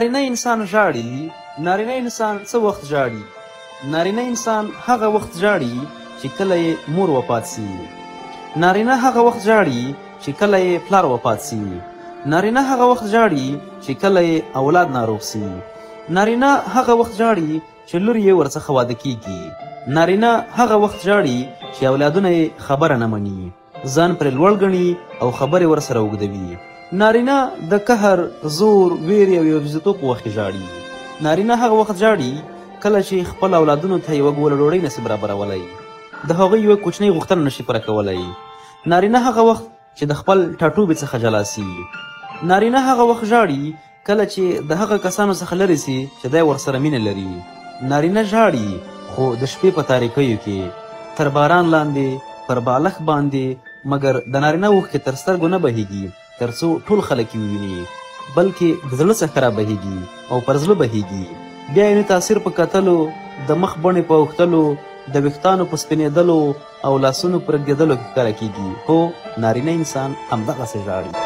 نارینه انسان ژاړي. نارینه انسان څه وخت ژاړي؟ نارینه انسان هغه وخت ژاړي چې کله یې مور وفات سي. نارینه هغه وخت ژاړي چې کله یې پلار وفات سي. نارینه هغه وخت ژاړي چې کله یې اولاد ناروغ سي. نارینه هغه وخت ژاړي چې لور یې ورڅخه واده کیږي. نارینه هغه وخت ژاړي چې اولادونه یې خبره نه مني، ځان پرې لوړ ګڼي او خبرې ورسره اوږدوي. نارینه د قهر، زور، ویرې او یوازیتوب په وخت کې ژاړي. نارینه هغه وخت ژاړي کله چې خپل اولادونو ته یوه ګوله ډوډۍ نشي برابرولی، د هغوی یوه کوچنۍ غوښتنه نشي پوره کولی. نارینه هغه وخت چې د خپل ټاټوبي څخه جلا سي. نارینه هغه وخت ژاړي کله چې د هغه کسانو څخه لرې سي چې دی ورسره مینه لري. نارینه ژاړي خو د شپې په تاریکیو کې، تر باران لاندې، پر بالښت باندې، مګر د نارینه اوښکې تر سترګو نه بهیږي تر څو ټول خلک یې وویني، بلکې د زړه څخه رابهیږي او پر زړه بهیږي. بیا یې نه تاثیر په کتلو، د مخ بڼې په اوښتلو، د ویښتانو په سپینېدلو او لاسونو په رګېدلو کې ښکاره کیږي. هو، نارینه انسان همدغسې ژاړي.